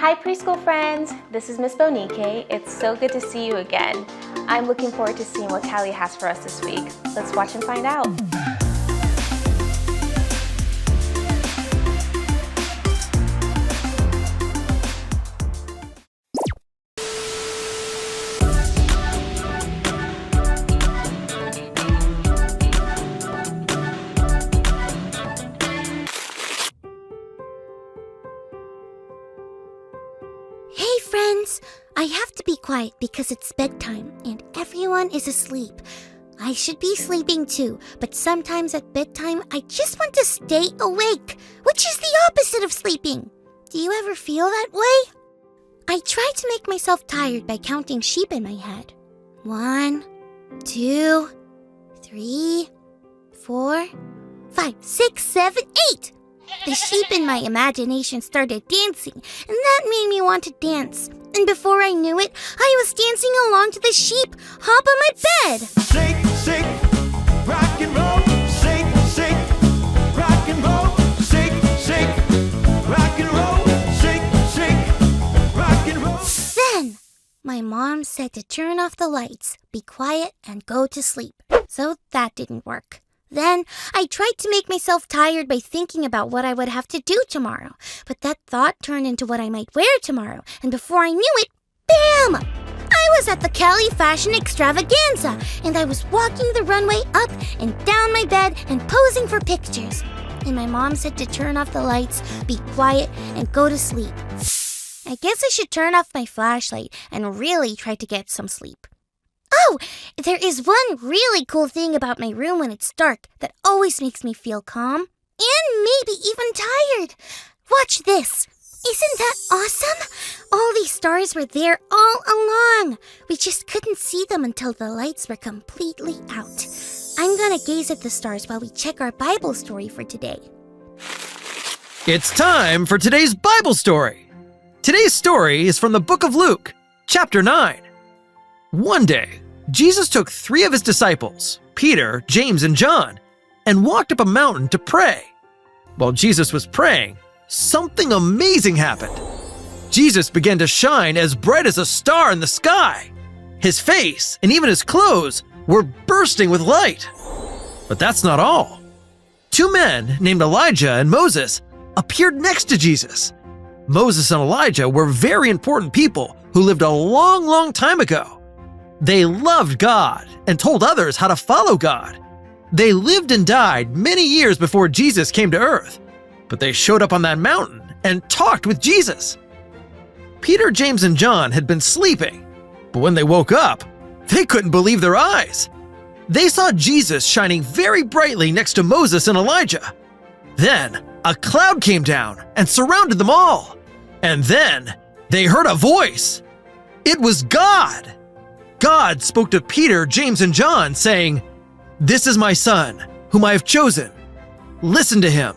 Hi preschool friends, this is Miss Bonike. It's so good to see you again. I'm looking forward to seeing what Callie has for us this week. Let's watch and find out. Hey friends! I have to be quiet because it's bedtime and everyone is asleep. I should be sleeping too, but sometimes at bedtime I just want to stay awake, which is the opposite of sleeping. Do you ever feel that way? I try to make myself tired by counting sheep in my head. 1, 2, 3, 4, 5, 6, 7, 8! The sheep in my imagination started dancing, and that made me want to dance. And before I knew it, I was dancing along to the sheep hop on my bed. Shake, shake, rock and roll. Shake, shake, rock and roll. Shake, shake, rock and roll. Shake, shake, rock and roll. Then, my mom said to turn off the lights, be quiet, and go to sleep. So that didn't work. Then, I tried to make myself tired by thinking about what I would have to do tomorrow. But that thought turned into what I might wear tomorrow. And before I knew it, bam! I was at the Cali Fashion Extravaganza, and I was walking the runway up and down my bed and posing for pictures. And my mom said to turn off the lights, be quiet, and go to sleep. I guess I should turn off my flashlight and really try to get some sleep. Oh, there is one really cool thing about my room when it's dark that always makes me feel calm and maybe even tired. Watch this. Isn't that awesome? All these stars were there all along. We just couldn't see them until the lights were completely out. I'm gonna gaze at the stars while we check our Bible story for today. It's time for today's Bible story. Today's story is from the book of Luke, chapter 9. One day, Jesus took 3 of his disciples, Peter, James, and John, and walked up a mountain to pray. While Jesus was praying, something amazing happened. Jesus began to shine as bright as a star in the sky. His face and even his clothes were bursting with light. But that's not all. 2 men named Elijah and Moses appeared next to Jesus. Moses and Elijah were very important people who lived a long, long time ago. They loved God and told others how to follow God. They lived and died many years before Jesus came to earth, but they showed up on that mountain and talked with Jesus. Peter, James, and John had been sleeping, but when they woke up, they couldn't believe their eyes. They saw Jesus shining very brightly next to Moses and Elijah. Then a cloud came down and surrounded them all. And then they heard a voice. It was God. God spoke to Peter, James, and John, saying, "This is my son, whom I have chosen. Listen to him."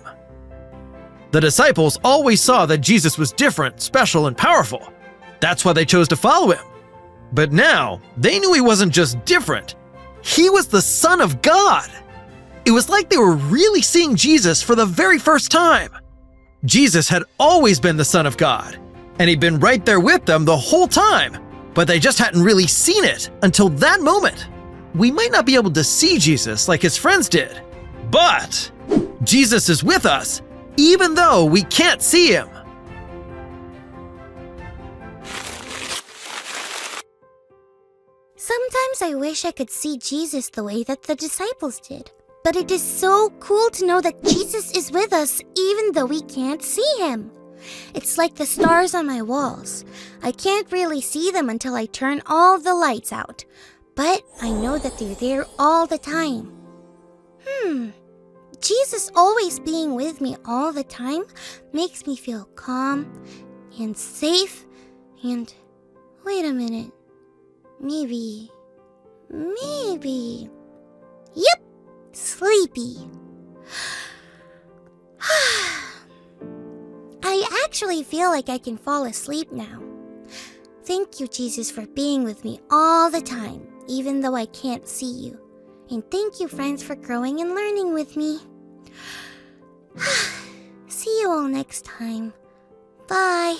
The disciples always saw that Jesus was different, special, and powerful. That's why they chose to follow him. But now, they knew he wasn't just different. He was the Son of God. It was like they were really seeing Jesus for the very first time. Jesus had always been the Son of God, and he'd been right there with them the whole time. But they just hadn't really seen it until that moment. We might not be able to see Jesus like his friends did, but Jesus is with us even though we can't see him. Sometimes I wish I could see Jesus the way that the disciples did. But it is so cool to know that Jesus is with us even though we can't see him. It's like the stars on my walls. I can't really see them until I turn all the lights out. But I know that they're there all the time. Jesus always being with me all the time makes me feel calm and safe and... Wait a minute. Maybe... Yep! Sleepy. I actually feel like I can fall asleep now. Thank you, Jesus, for being with me all the time, even though I can't see you. And thank you, friends, for growing and learning with me. See you all next time. Bye.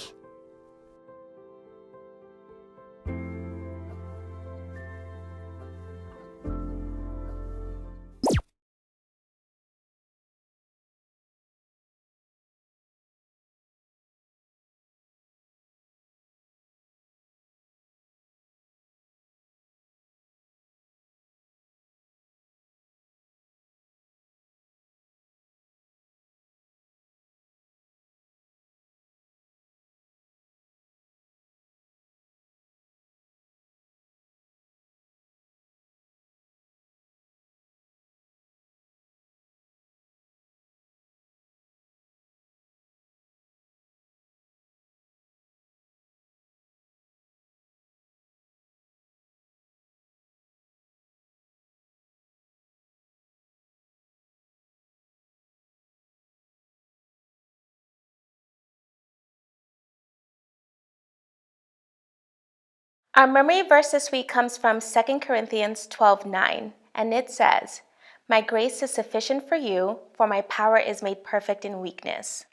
Our memory verse this week comes from 2 Corinthians 12:9, and it says, "My grace is sufficient for you, for my power is made perfect in weakness."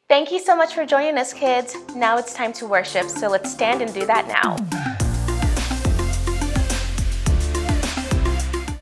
Thank you so much for joining us, kids. Now it's time to worship, so let's stand and do that now.